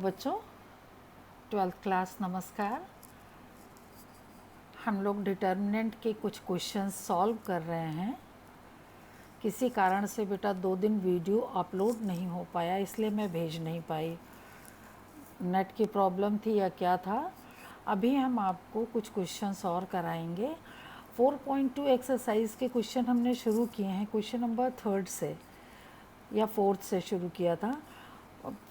बच्चों, 12th class नमस्कार। हम लोग डिटर्मिनेंट के कुछ क्वेश्चंस सॉल्व कर रहे हैं। किसी कारण से बेटा 2 दिन वीडियो अपलोड नहीं हो पाया, इसलिए मैं भेज नहीं पाई। नेट की प्रॉब्लम थी या क्या था। अभी हम आपको कुछ क्वेश्चंस और कराएंगे। 4.2 एक्सरसाइज के क्वेश्चन हमने शुरू किए हैं। क्वेश्चन नंबर 3 से या 4 से शुरू किया था।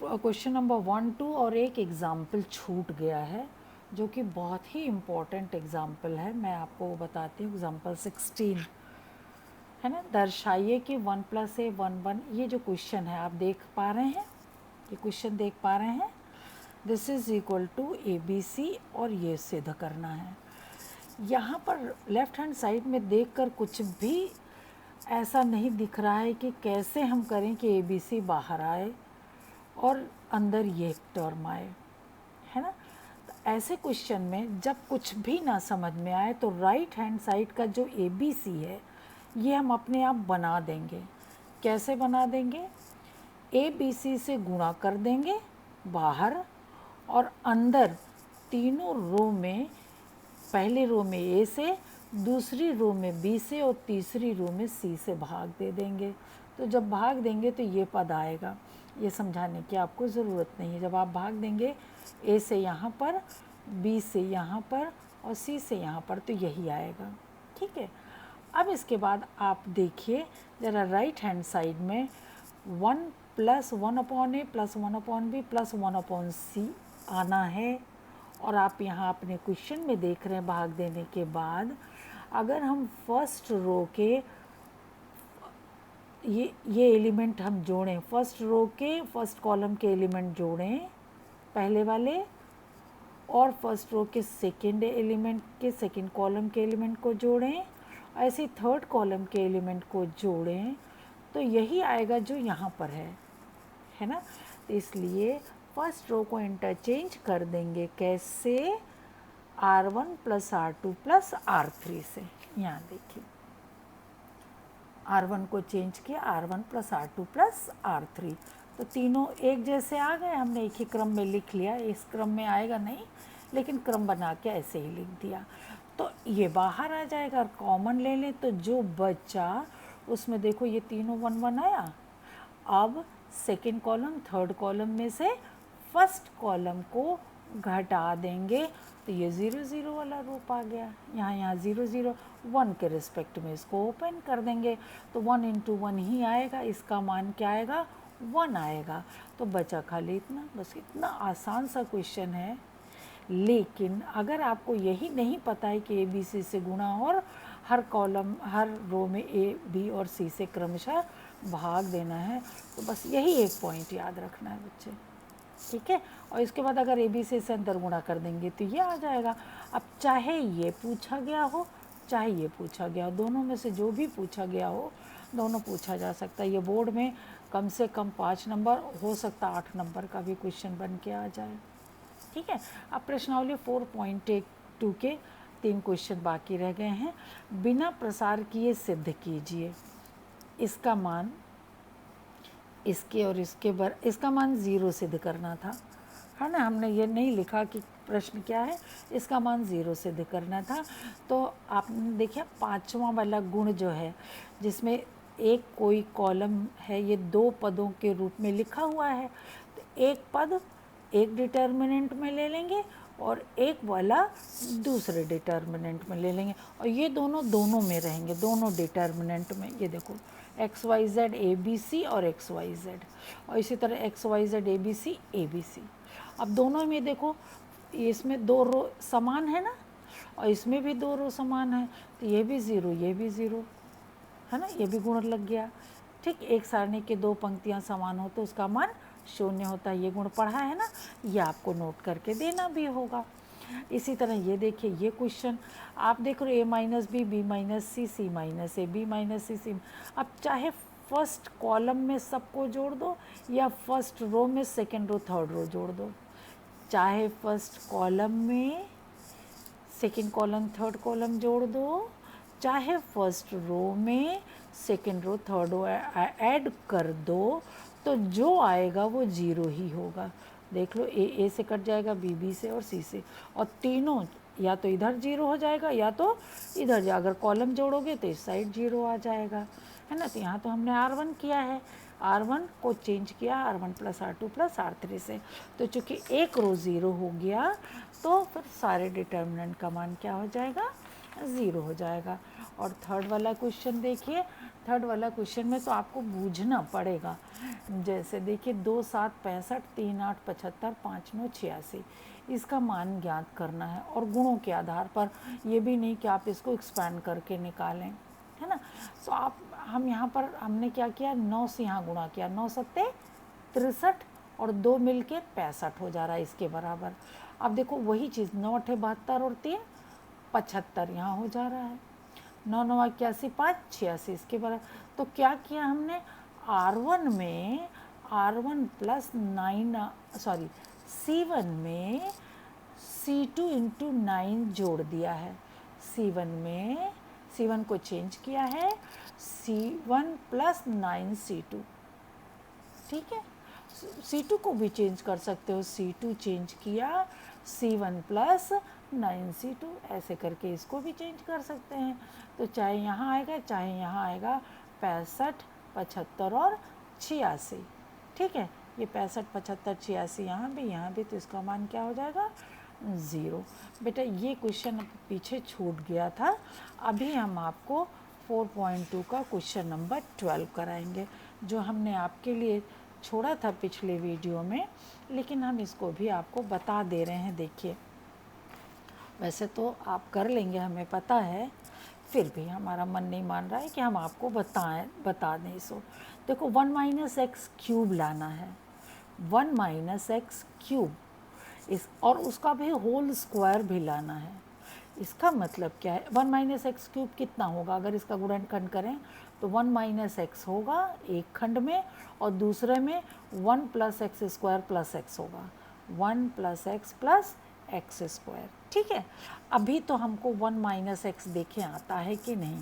क्वेश्चन नंबर 1, 2 और एक एग्ज़ाम्पल छूट गया है जो कि बहुत ही इम्पोर्टेंट एग्ज़ाम्पल है। मैं आपको वो बताती हूँ। एग्ज़ाम्पल 16 है ना। दर्शाइए कि 1 + a 1 1। ये जो क्वेश्चन है आप देख पा रहे हैं, ये क्वेश्चन देख पा रहे हैं। This is equal to ABC और ये सिद्ध करना है। यहाँ पर लेफ़्ट हैंड साइड में देखकर कुछ भी ऐसा नहीं दिख रहा है कि कैसे हम करें कि ABC बाहर आए और अंदर ये टर्म आए, है ना। तो ऐसे क्वेश्चन में जब कुछ भी ना समझ में आए तो राइट हैंड साइड का जो ABC है ये हम अपने आप बना देंगे। कैसे बना देंगे? ABC से गुणा कर देंगे बाहर, और अंदर तीनों रो में, पहली रो में A से, दूसरी रो में B से और तीसरी रो में C से भाग दे देंगे। तो जब भाग देंगे तो ये पद आएगा। ये समझाने की आपको ज़रूरत नहीं है। जब आप भाग देंगे A से यहाँ पर, B से यहाँ पर और C से यहाँ पर, तो यही आएगा। ठीक है। अब इसके बाद आप देखिए ज़रा राइट हैंड साइड में 1 + 1/a + 1/b + 1/c आना है। और आप यहाँ अपने क्वेश्चन में देख रहे हैं भाग देने के बाद अगर हम फर्स्ट रो के ये एलिमेंट हम जोड़ें, फर्स्ट रो के फर्स्ट कॉलम के एलिमेंट जोड़ें पहले वाले, और फर्स्ट रो के सेकंड एलिमेंट के सेकंड कॉलम के एलिमेंट को जोड़ें, ऐसे थर्ड कॉलम के एलिमेंट को जोड़ें, तो यही आएगा जो यहाँ पर है ना। तो इसलिए फर्स्ट रो को इंटरचेंज कर देंगे। कैसे? R1 + R2 + R3 से। यहाँ देखिए R1 को चेंज किया, R1 + R2 + R3, तो तीनों एक जैसे आ गए। हमने एक ही क्रम में लिख लिया। इस क्रम में आएगा नहीं, लेकिन क्रम बना के ऐसे ही लिख दिया। तो ये बाहर आ जाएगा। और कॉमन ले लें तो जो बचा उसमें देखो ये तीनों 1 1 आया। अब सेकंड कॉलम थर्ड कॉलम में से फर्स्ट कॉलम को घटा देंगे तो ये 0 0 वाला रूप आ गया। यहाँ 0 0 1 के रिस्पेक्ट में इसको ओपन कर देंगे तो 1 × 1 ही आएगा। इसका मान क्या आएगा? 1 आएगा। तो बचा खाली इतना। बस इतना आसान सा क्वेश्चन है। लेकिन अगर आपको यही नहीं पता है कि ABC से गुणा और हर कॉलम हर रो में A, B और C से क्रमशः भाग देना है, तो बस यही एक पॉइंट याद रखना है बच्चे। ठीक है। और इसके बाद अगर ABC से अंदर गुणा कर देंगे तो ये आ जाएगा। अब चाहे ये पूछा गया हो चाहे ये पूछा गया हो, दोनों में से जो भी पूछा गया हो दोनों पूछा जा सकता है। ये बोर्ड में कम से कम 5 नंबर, हो सकता 8 नंबर का भी क्वेश्चन बन के आ जाए। ठीक है। अब प्रश्नावली 4.2 के 3 क्वेश्चन बाकी रह गए हैं। बिना प्रसार किए सिद्ध कीजिए। इसका मान इसके और इसका मान 0 सिद्ध करना था, है ना। हमने ये नहीं लिखा कि प्रश्न क्या है, इसका मान 0 सिद्ध करना था। तो आपने देखिए 5वां वाला गुण जो है, जिसमें एक कोई कॉलम है, ये 2 पदों के रूप में लिखा हुआ है। तो एक पद एक डिटर्मिनेंट में ले लेंगे और एक वाला दूसरे डिटर्मिनेंट में ले लेंगे, और ये दोनों में रहेंगे, दोनों डिटर्मिनेंट में। ये देखो XYZ ABC और XYZ, और इसी तरह XYZ ABC ABC। अब दोनों में देखो इसमें 2 रो समान है ना, और इसमें भी 2 रो समान है, तो ये भी 0 ये भी 0, है ना। ये भी गुण लग गया। ठीक। एक सारणी के 2 पंक्तियां समान हो तो उसका मान 0 होता है। ये गुण पढ़ा है ना, ये आपको नोट करके देना भी होगा। इसी तरह ये देखिए ये क्वेश्चन आप देख रहे हो A - B B - C C - A B - C C। अब चाहे फर्स्ट कॉलम में सबको जोड़ दो या फर्स्ट रो में सेकंड रो थर्ड रो जोड़ दो। चाहे फर्स्ट कॉलम में सेकंड कॉलम थर्ड कॉलम जोड़ दो, चाहे फर्स्ट रो में second row third row add कर दो, तो जो आएगा वो 0 ही होगा। देख लो, ए से कट जाएगा, बी से और सी से, और तीनों या तो इधर 0 हो जाएगा या तो इधर जा, अगर कॉलम जोड़ोगे तो इस साइड 0 आ जाएगा, है ना। तो यहाँ तो हमने R1 किया है, R1 को चेंज किया R1 plus R2 plus R3 से। तो चूँकि एक रो 0 हो गया तो फिर सारे डिटर्मिनेंट का मान क्या हो जाएगा, 0 हो जाएगा। और थर्ड वाला क्वेश्चन देखिए, थर्ड वाला क्वेश्चन में तो आपको बूझना पड़ेगा। जैसे देखिए 2 7 65, 3 8 75, 5 9 86, इसका मान ज्ञात करना है और गुणों के आधार पर, ये भी नहीं कि आप इसको एक्सपैंड करके निकालें, है ना। तो आप हम यहाँ पर हमने क्या किया, 9 से यहाँ गुणा किया, 9 सत्ते 63 और 2 मिलके 65 हो जा रहा है इसके बराबर। अब देखो वही चीज़, 9 8 72 और 3 75 यहाँ हो जा रहा है, 9 9 81 5 86 इसके बराबर। तो क्या किया हमने, R1 में R1 प्लस 9 सॉरी C1 में C2 इंटू 9 जोड़ दिया है, C1 में C1 को चेंज किया है, C1 प्लस 9 C2, ठीक है। C2 को भी चेंज कर सकते हो, C2 चेंज किया C1 प्लस 9 C2, ऐसे करके इसको भी चेंज कर सकते हैं। तो चाहे यहाँ आएगा चाहे यहाँ आएगा, 65 75 और 86, ठीक है। ये 65 75 86 यहाँ भी, तो इसका मान क्या हो जाएगा, 0। बेटा ये क्वेश्चन पीछे छूट गया था, अभी हम आपको 4.2 का क्वेश्चन नंबर 12 कराएंगे, जो हमने आपके लिए छोड़ा था पिछले वीडियो में, लेकिन हम इसको भी आपको बता दे रहे हैं। देखिए वैसे तो आप कर लेंगे, हमें पता है, फिर भी हमारा मन नहीं मान रहा है कि हम आपको बता दें इसको। देखो 1 माइनस एक्स क्यूब लाना है, 1 माइनस एक्स क्यूब इस, और उसका भी होल स्क्वायर भी लाना है। इसका मतलब क्या है, 1 माइनस एक्स क्यूब कितना होगा, अगर इसका गुणनखंड करें तो 1 माइनस एक्स होगा एक खंड में, और दूसरे में 1 plus x square plus x होगा, 1 प्लस एक्स स्क्वायर, ठीक है। अभी तो हमको 1 माइनस एक्स देखें आता है कि नहीं।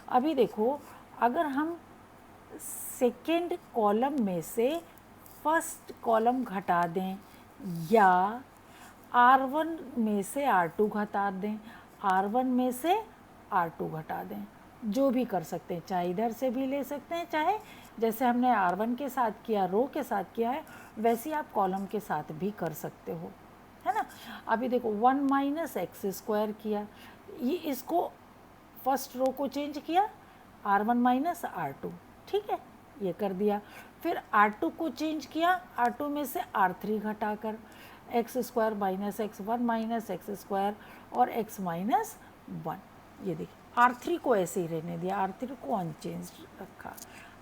अभी देखो, अगर हम सेकेंड कॉलम में से फर्स्ट कॉलम घटा दें, या R1 में से R2 घटा दें, R1 में से R2 घटा दें, जो भी कर सकते हैं, चाहे इधर से भी ले सकते हैं, चाहे जैसे हमने R1 के साथ किया, रो के साथ किया है, वैसे आप कॉलम के साथ भी कर सकते हो, है ना। अभी देखो 1 माइनस एक्स स्क्वायर किया, ये इसको फर्स्ट रो को चेंज किया, R1 माइनस R2, ठीक है, ये कर दिया। फिर R2 को चेंज किया, R2 में से R3 घटाकर, x square minus x 1 minus x square और x माइनस 1, ये देखिए R3 को ऐसे ही रहने दिया, R3 को अनचेंज रखा,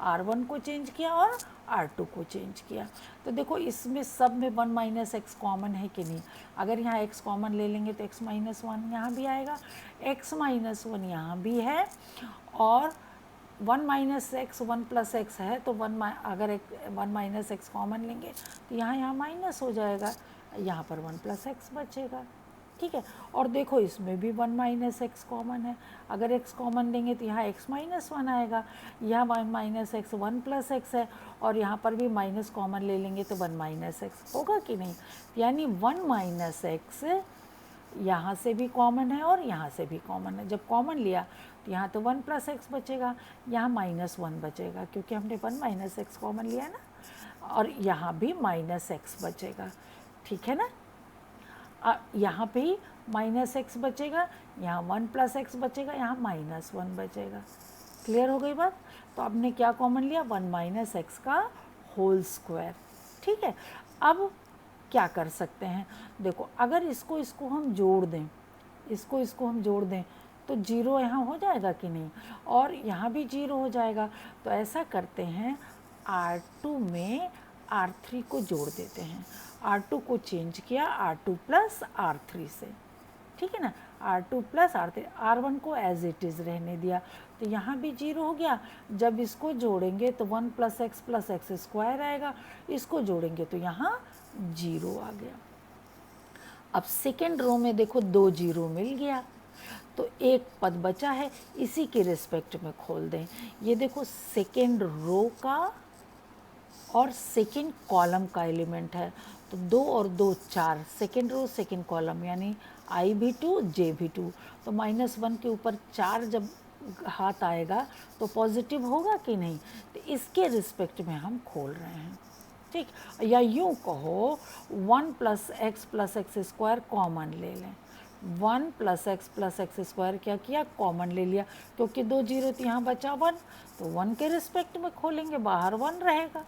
R1 को चेंज किया और R2 को चेंज किया। तो देखो इसमें सब में 1 माइनस एक्स कॉमन है कि नहीं, अगर यहाँ x कॉमन ले लेंगे तो x माइनस 1 यहाँ भी आएगा, x माइनस 1 यहाँ भी है, और 1 माइनस एक्स 1 प्लस एक्स है, तो अगर 1 माइनस एक्स कॉमन लेंगे तो यहाँ माइनस हो जाएगा, यहाँ पर 1 प्लस एक्स बचेगा, ठीक है। और देखो इसमें भी 1 माइनस एक्स कॉमन है, अगर x कॉमन लेंगे तो यहाँ x माइनस 1 आएगा, यहाँ 1 माइनस एक्स 1 प्लस एक्स है, और यहाँ पर भी माइनस कॉमन ले लेंगे तो 1 माइनस एक्स होगा कि नहीं। यानी 1 माइनस एक्स यहाँ से भी कॉमन है और यहाँ से भी कॉमन है। जब कॉमन लिया तो यहाँ तो 1 प्लस एक्स बचेगा, यहाँ माइनस 1 बचेगा, क्योंकि हमने 1 माइनस एक्स कॉमन लिया ना, और यहाँ भी माइनस एक्स बचेगा, ठीक है ना। यहाँ पे ही माइनस एक्स बचेगा, यहाँ 1 प्लस एक्स बचेगा, यहाँ माइनस 1 बचेगा। क्लियर हो गई बात। तो आपने क्या कॉमन लिया, 1 माइनस एक्स का होल स्क्वायर, ठीक है। अब क्या कर सकते हैं, देखो अगर इसको हम जोड़ दें, इसको हम जोड़ दें तो 0 यहाँ हो जाएगा कि नहीं, और यहाँ भी 0 हो जाएगा। तो ऐसा करते हैं, R2 में R3 को जोड़ देते हैं, R2 को चेंज किया R2 प्लस R3 से, ठीक है ना, R2 प्लस R3, R1 को एज इट इज़ रहने दिया, तो यहाँ भी 0 हो गया। जब इसको जोड़ेंगे तो 1 प्लस एक्स स्क्वायर आएगा, इसको जोड़ेंगे तो यहाँ 0 आ गया। अब सेकेंड रो में देखो 2 0 मिल गया, तो एक पद बचा है, इसी के रिस्पेक्ट में खोल दें। ये देखो सेकेंड रो का और सेकेंड कॉलम का एलिमेंट है, तो 2 और 2 4, सेकेंड रो सेकेंड कॉलम, यानी I भी 2 J भी 2। तो -1 के ऊपर 4 जब हाथ आएगा तो पॉजिटिव होगा कि नहीं, तो इसके रिस्पेक्ट में हम खोल रहे हैं। ठीक, या यूँ कहो 1 + x स्क्वायर कॉमन ले लें। 1 + x स्क्वायर क्या किया, कॉमन ले लिया, क्योंकि 2 जीरो तो यहाँ बचा 1, तो 1 के रिस्पेक्ट में खोलेंगे, बाहर 1 रहेगा,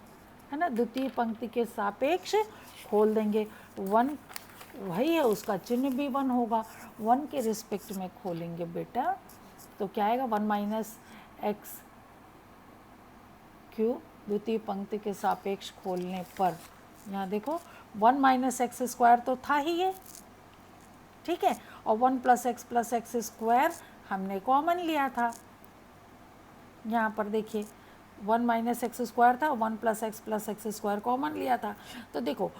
है ना, द्वितीय पंक्ति के सापेक्ष खोल देंगे। 1 वही है, उसका चिन्ह भी 1 होगा, 1 के रिस्पेक्ट में खोलेंगे बेटा, तो क्या आएगा 1 - x क्यूब, द्वितीय पंक्ति के सापेक्ष खोलने पर यहाँ देखो 1 - x स्क्वायर तो था ही ये, ठीक है, और 1 + x स्क्वायर हमने कॉमन लिया था। यहाँ पर देखिए 1 - x स्क्वायर था, 1 + x स्क्वायर कॉमन लिया था। तो देखो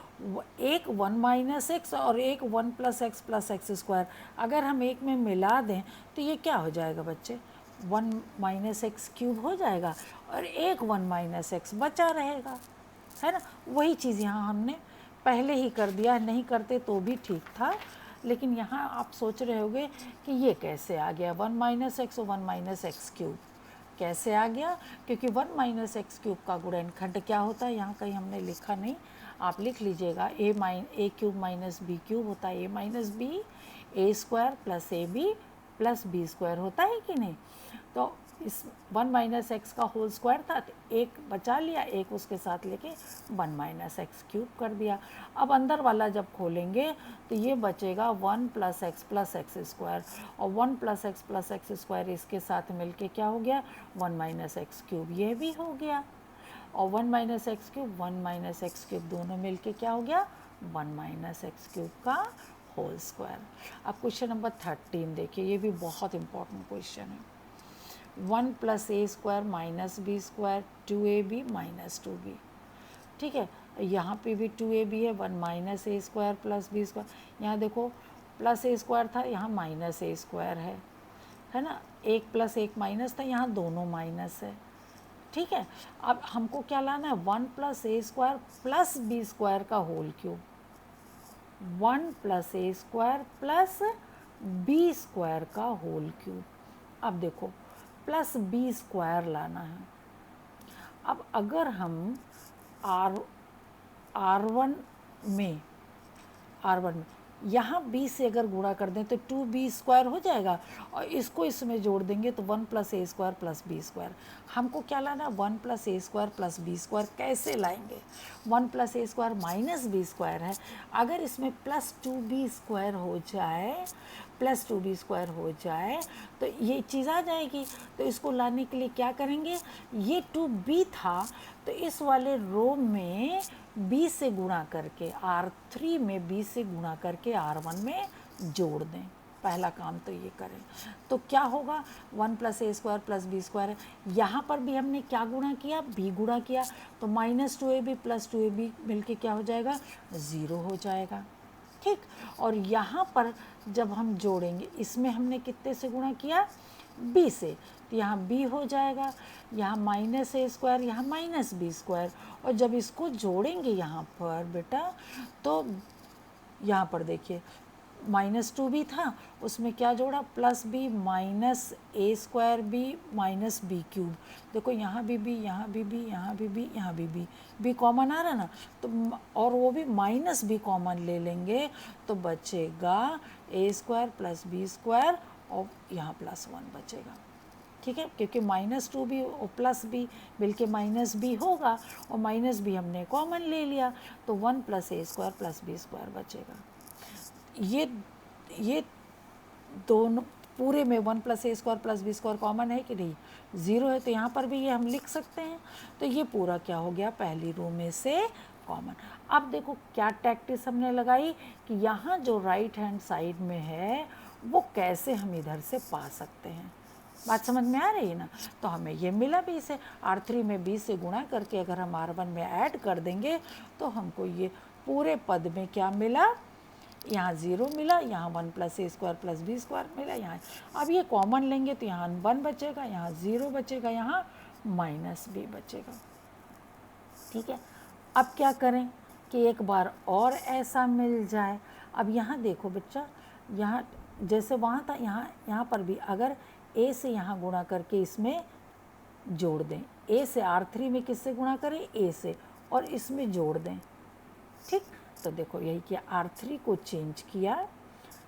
एक 1 - x और एक 1 + x स्क्वायर अगर हम एक में मिला दें तो ये क्या हो जाएगा बच्चे, 1 - x क्यूब हो जाएगा, और एक 1 - x बचा रहेगा, है ना। वही चीज़ यहाँ हमने पहले ही कर दिया, नहीं करते तो भी ठीक था, लेकिन यहाँ आप सोच रहे होगे कि ये कैसे आ गया 1 - x और 1 - x क्यूब कैसे आ गया, क्योंकि 1 - x क्यूब का गुणनखंड क्या होता है, यहाँ कहीं हमने लिखा नहीं, आप लिख लीजिएगा, a cube minus B cube होता है, a - b, a² + ab + b² होता है कि नहीं। तो इस 1 - x का होल स्क्वायर था, तो एक बचा लिया, एक उसके साथ लेके 1 - x क्यूब कर दिया। अब अंदर वाला जब खोलेंगे तो ये बचेगा 1 + x + x स्क्वायर, और 1 + x + x स्क्वायर इसके साथ मिलके क्या हो गया 1 - x क्यूब, ये भी हो गया, और 1 - x क्यूब 1 - x क्यूब दोनों मिलके क्या हो गया 1 - x क्यूब का होल स्क्वायर। अब क्वेश्चन नंबर 13 देखिए, ये भी बहुत इंपॉर्टेंट क्वेश्चन है। 1 + a² - b² 2ab - 2b, ठीक है, यहाँ पे भी 2ab है, 1 - a² + b², यहाँ देखो प्लस a² था, यहाँ -a² है ना, एक प्लस एक माइनस था, यहाँ दोनों माइनस है, ठीक है। अब हमको क्या लाना है 1 + a² + b² का होल क्यूब, 1 + a² + b² का होल क्यूब। अब देखो प्लस b² लाना है। अब अगर हम R1 में यहाँ b से अगर गुणा कर दें तो 2b² हो जाएगा, और इसको इसमें जोड़ देंगे तो 1 + a² + b²। हमको क्या लाना, 1 + a² + b² कैसे लाएंगे, 1 + a² - b² है, अगर इसमें +2b² हो जाए, +2b² हो जाए तो ये चीज़ आ जाएगी। तो इसको लाने के लिए क्या करेंगे, ये 2b था तो इस वाले रो में b से गुणा करके, R3 में b से गुणा करके R1 में जोड़ दें, पहला काम तो ये करें। तो क्या होगा 1 + a² + b² है, यहाँ पर भी हमने क्या गुणा किया, b गुणा किया, तो -2ab + 2ab मिलके क्या हो जाएगा 0 हो जाएगा, ठीक। और यहाँ पर जब हम जोड़ेंगे, इसमें हमने कितने से गुणा किया b से, तो यहाँ b हो जाएगा, यहाँ -a², यहाँ -b², और जब इसको जोड़ेंगे यहाँ पर बेटा, तो यहाँ पर देखिए -2b था, उसमें क्या जोड़ा +b -a²b - b³। देखो यहाँ भी b, यहाँ भी b, यहाँ भी b, यहाँ भी b, b कॉमन आ रहा है ना, तो और वो भी -b कॉमन ले लेंगे तो बचेगा a² + b² और यहाँ +1 बचेगा, ठीक है, क्योंकि -2b और +b मिलके -b होगा, और -b हमने कॉमन ले लिया, तो 1 + a² + b² बचेगा। ये दोनों पूरे में 1 + a² + b² कॉमन है कि नहीं, 0 है, तो यहाँ पर भी ये हम लिख सकते हैं। तो ये पूरा क्या हो गया, पहली रो में से कॉमन। अब देखो क्या टैक्टिस हमने लगाई कि यहाँ जो राइट हैंड साइड में है वो कैसे हम इधर से पा सकते हैं, बात समझ में आ रही है ना। तो हमें ये मिला b से, R3 में b से गुणा करके अगर हम R1 में ऐड कर देंगे तो हमको ये पूरे पद में क्या मिला, यहाँ 0 मिला, यहाँ 1 + a² + b² मिला, यहाँ अब ये कॉमन लेंगे तो यहाँ 1 बचेगा, यहाँ 0 बचेगा, यहाँ -b बचेगा, ठीक है। अब क्या करें, कि एक बार और ऐसा मिल जाए। अब यहाँ देखो बच्चा, यहाँ जैसे वहाँ था, यहाँ पर भी अगर a से यहाँ गुणा करके इसमें जोड़ दें, a से R3 में किससे गुणा करें, a से, और इसमें जोड़ दें, ठीक। तो देखो यही किया, R3 को चेंज किया,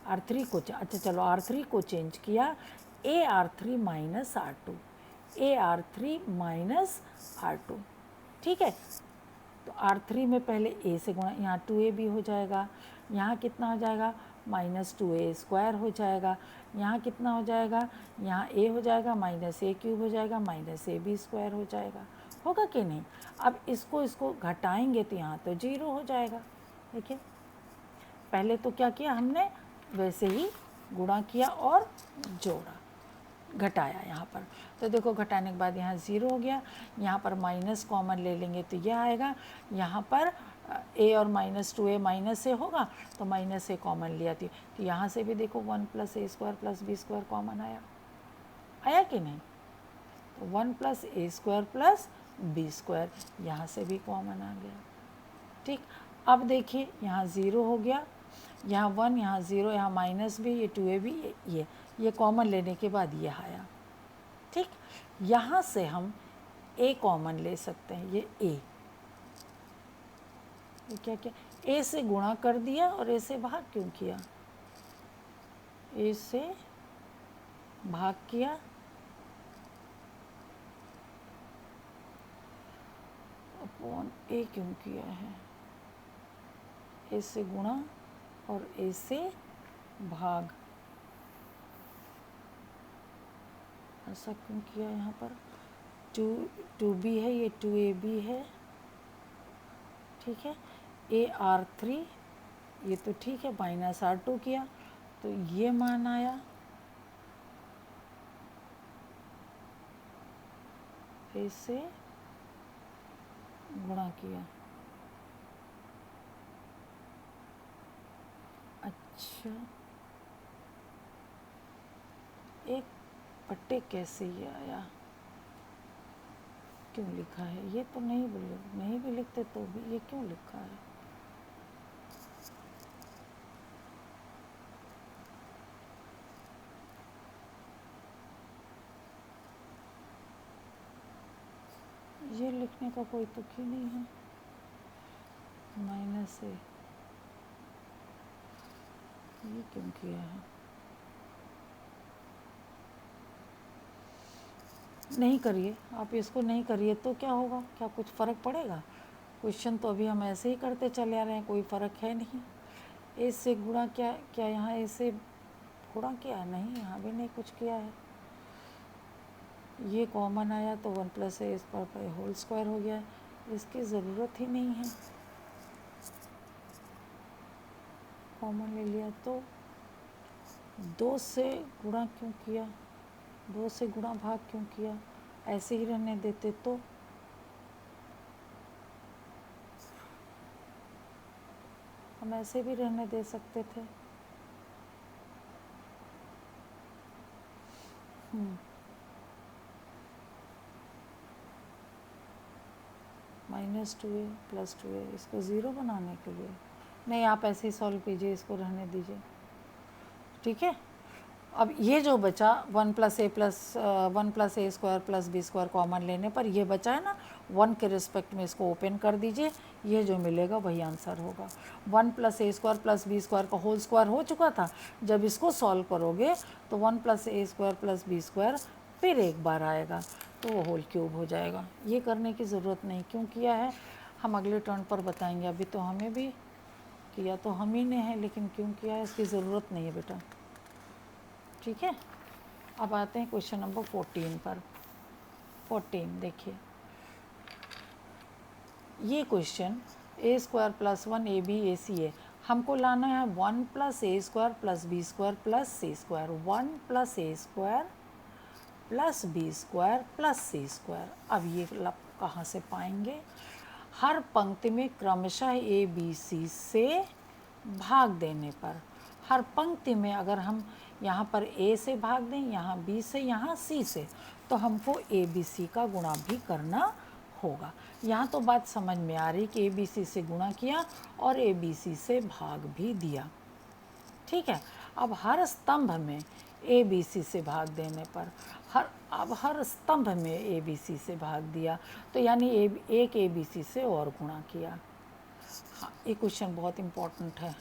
अच्छा चलो R3 को चेंज किया, AR3 minus R2, AR3 minus R2, ठीक है। तो R3 में पहले a से गुणा, यहाँ 2a भी हो जाएगा, यहाँ कितना हो जाएगा माइनस 2a स्क्वायर हो जाएगा, यहाँ कितना हो जाएगा, यहाँ a हो जाएगा माइनस a क्यूब हो जाएगा, माइनस a b स्क्वायर हो जाएगा, होगा कि नहीं। अब इसको घटाएंगे तो यहाँ तो 0 हो जाएगा। देखिए पहले तो क्या किया हमने, वैसे ही गुणा किया और जोड़ा, घटाया यहाँ पर। तो देखो घटाने के बाद यहाँ 0 हो गया, यहाँ पर माइनस कॉमन ले लेंगे तो यह आएगा, यहाँ पर a और माइनस 2a माइनस a होगा तो माइनस a कॉमन लिया थी, तो यहाँ से भी देखो 1 plus a square plus b square common आया कि नहीं। तो 1 plus a square plus b square यहाँ से भी कॉमन आ गया, ठीक। अब देखिए यहाँ 0 हो गया, यहाँ 1, यहाँ 0, यहाँ माइनस भी, ये 2a भी, ये कॉमन लेने के बाद ये आया, ठीक। यहाँ से हम a कॉमन ले सकते हैं, ये a, ये क्या क्या a से गुणा कर दिया और a से भाग क्यों किया, a से भाग किया, अपॉन a क्यों किया है, a से गुणा और a से भाग, ऐसा क्यों किया। यहाँ पर 2b है, ये 2ab है, ठीक है। AR3 ये तो ठीक है, माइनस R2 किया तो ये मान आया, a से गुणा किया। अच्छा, एक पट्टे कैसे ये आया, क्यों लिखा है, ये तो नहीं भी लिखते तो भी ये क्यों लिखा है। ये लिखने का कोई तुक ही नहीं है, माइनस a, ये क्यों किया है। नहीं करिए आप, इसको नहीं करिए तो क्या होगा, क्या कुछ फ़र्क पड़ेगा। क्वेश्चन तो अभी हम ऐसे ही करते चले आ रहे हैं, कोई फ़र्क है नहीं। ए से गुणा क्या यहाँ ए से गुणा किया, नहीं यहाँ भी नहीं कुछ किया है। ये कॉमन आया तो 1 plus a square whole square हो गया, इसकी ज़रूरत ही नहीं है, कॉमन ले लिया। तो 2 से गुणा क्यों किया, 2 से गुणा भाग क्यों किया, ऐसे ही रहने देते तो हम ऐसे भी रहने दे सकते थे। माइनस 2a प्लस 2a, इसको ज़ीरो बनाने के लिए नहीं, आप ऐसे ही सॉल्व कीजिए, इसको रहने दीजिए, ठीक है। अब ये जो बचा 1 plus a square plus b square common लेने पर ये बचा है ना, 1 के रिस्पेक्ट में इसको ओपन कर दीजिए, ये जो मिलेगा वही आंसर होगा। 1 plus a square plus b square का होल स्क्वायर हो चुका था, जब इसको सॉल्व करोगे तो 1 plus a square plus b square फिर एक बार आएगा तो वो होल क्यूब हो जाएगा। ये करने की ज़रूरत नहीं, क्यों किया है हम अगले टर्न पर बताएंगे, अभी तो हमें भी किया तो हम ही ने है, लेकिन क्यों किया है इसकी ज़रूरत नहीं है बेटा, ठीक है। अब आते हैं क्वेश्चन नंबर 14 पर। 14 देखिए, ये question a square plus 1 ab ac है, हमको लाना है 1 plus a square plus b square plus c square, 1 plus a square plus b square plus c square. अब ये कहाँ से पाएंगे, हर पंक्ति में क्रमशः a b c से भाग देने पर, हर पंक्ति में अगर हम यहाँ पर a से भाग दें, यहाँ b से, यहाँ c से, तो हमको a b c का गुणा भी करना होगा। यहाँ तो बात समझ में आ रही कि ABC से गुणा किया और ABC से भाग भी दिया। ठीक है, अब हर स्तंभ में ABC से भाग देने पर हर स्तंभ में ABC से भाग दिया, तो यानी एक ABC से और गुणा किया। हाँ, ये क्वेश्चन बहुत इम्पोर्टेंट है।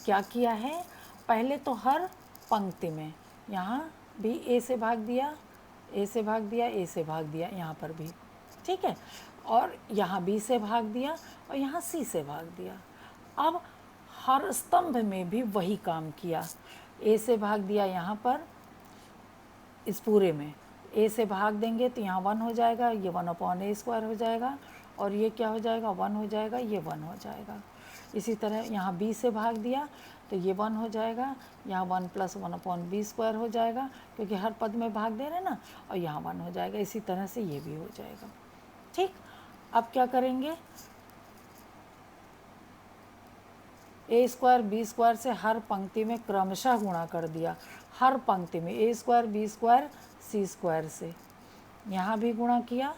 क्या किया है, पहले तो हर पंक्ति में यहाँ भी A से भाग दिया, A से भाग दिया, A से भाग दिया, यहाँ पर भी, ठीक है, और यहाँ B से भाग दिया और यहाँ C से भाग दिया। अब हर स्तंभ में भी वही काम किया, A से भाग दिया यहाँ पर, इस पूरे में A से भाग देंगे तो यहाँ 1 हो जाएगा, ये 1/a² हो जाएगा, और ये क्या हो जाएगा, 1 हो जाएगा, ये 1 हो जाएगा। इसी तरह यहाँ B से भाग दिया तो ये 1 हो जाएगा, यहाँ 1 + 1/b² हो जाएगा, क्योंकि हर पद में भाग दे रहे हैं ना, और यहाँ 1 हो जाएगा। इसी तरह से ये भी हो जाएगा। ठीक, अब क्या करेंगे, a² b² से हर पंक्ति में क्रमशः गुणा कर दिया। हर पंक्ति में a² b² c² से, यहाँ भी गुणा किया,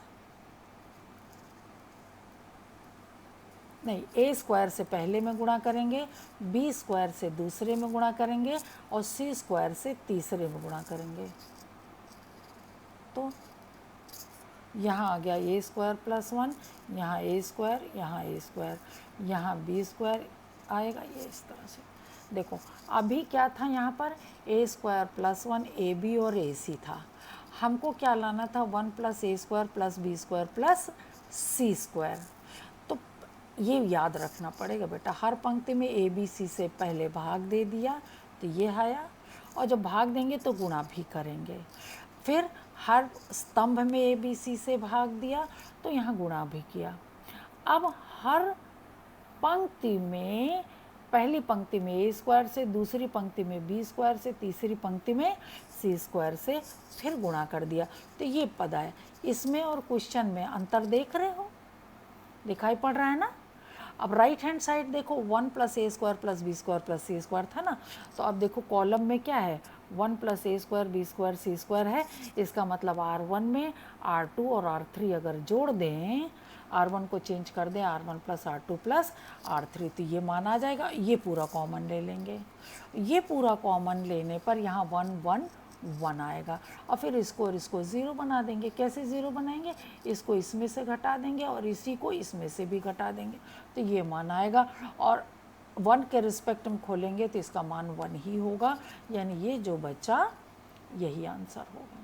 नहीं, a² से पहले में गुणा करेंगे, b² से दूसरे में गुणा करेंगे और c² से तीसरे में गुणा करेंगे। तो यहाँ आ गया a² + 1, यहाँ a², यहाँ a², यहाँ b² आएगा, ये इस तरह से। देखो अभी क्या था, यहाँ पर a² + 1 AB और AC था। हमको क्या लाना था, 1 + a² + b² + c²। तो ये याद रखना पड़ेगा बेटा, हर पंक्ति में ABC से पहले भाग दे दिया तो ये आया, और जब भाग देंगे तो गुणा भी करेंगे। फिर हर स्तंभ में ABC से भाग दिया तो यहाँ गुणा भी किया। अब हर पंक्ति में, पहली पंक्ति में a² से, दूसरी पंक्ति में b² से, तीसरी पंक्ति में c² से फिर गुणा कर दिया, तो ये पद आया। इसमें और क्वेश्चन में अंतर देख रहे हो, दिखाई पड़ रहा है ना। अब राइट हैंड साइड देखो, 1 + a² + b² + c² था ना, तो अब देखो कॉलम में क्या है, 1 + a² b² c² है। इसका मतलब R1 में R2 और R3 अगर जोड़ दें, R1 को चेंज कर दें R1 + R2 + R3, तो ये मान आ जाएगा। ये पूरा कॉमन ले लेंगे, ये पूरा कॉमन लेने पर यहाँ 1 1 1 आएगा, और फिर इसको और इसको 0 बना देंगे। कैसे 0 बनाएंगे, इसको इसमें से घटा देंगे और इसी को इसमें से भी घटा देंगे, तो ये मान आएगा। और 1 के रिस्पेक्ट में खोलेंगे तो इसका मान 1 ही होगा, यानी ये जो बचा यही आंसर होगा।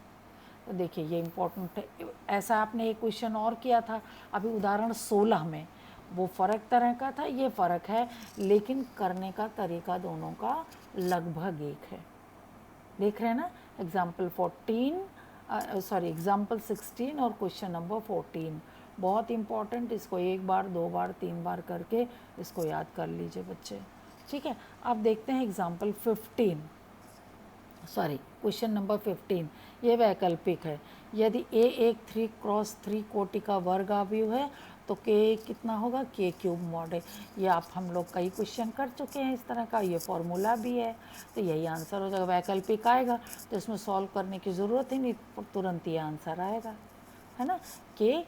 तो देखिए ये इम्पोर्टेंट है। ऐसा आपने एक क्वेश्चन और किया था अभी उदाहरण 16 में, वो फ़र्क तरह का था, ये फ़र्क है, लेकिन करने का तरीका दोनों का लगभग एक है। देख रहे हैं ना, एग्जाम्पल 16 और क्वेश्चन नंबर 14 बहुत इम्पॉर्टेंट। इसको एक बार, दो बार, तीन बार करके इसको याद कर लीजिए बच्चे। ठीक है, अब देखते हैं एग्जाम्पल 15, क्वेश्चन नंबर 15। ये वैकल्पिक है। यदि a एक 3×3 कोटि का वर्ग आव्यूह है तो k कितना होगा, k³ mod है। ये आप हम लोग कई क्वेश्चन कर चुके हैं इस तरह का, ये फॉर्मूला भी है, तो यही आंसर हो जाएगा। वैकल्पिक आएगा तो इसमें सॉल्व करने की ज़रूरत ही नहीं, तुरंत ये आंसर आएगा, है ना। k³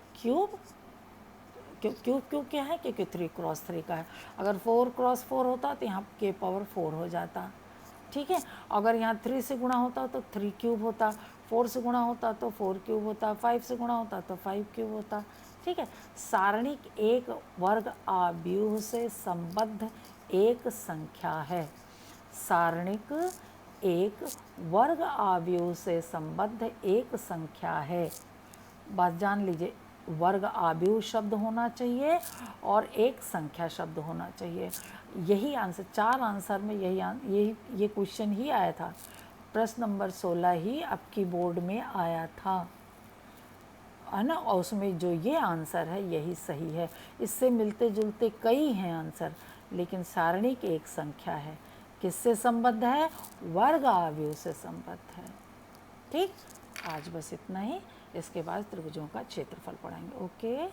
क्यों क्या है, क्योंकि 3×3 का है। अगर 4×4 होता तो यहाँ k⁴ हो जाता। ठीक है, अगर यहाँ 3 से गुणा होता तो 3³ होता, 4 से गुणा होता तो 4³ होता, 5 से गुणा होता तो 5³ होता। ठीक है, सारणिक एक वर्ग आव्यूह से संबद्ध एक संख्या है। सारणिक एक वर्ग आव्यूह से संबद्ध एक संख्या है। बात जान लीजिए, वर्ग आव्यूह शब्द होना चाहिए और एक संख्या शब्द होना चाहिए। यही आंसर, 4 आंसर में ये क्वेश्चन ही आया था। प्रश्न नंबर 16 ही आपकी बोर्ड में आया था, है ना, और उसमें जो ये आंसर है यही सही है। इससे मिलते जुलते कई हैं आंसर, लेकिन सारणिक एक संख्या है। किससे संबद्ध है, वर्ग आव्यूह से संबद्ध है। ठीक, आज बस इतना ही। इसके बाद त्रिभुजों का क्षेत्रफल पढ़ाएंगे। ओके।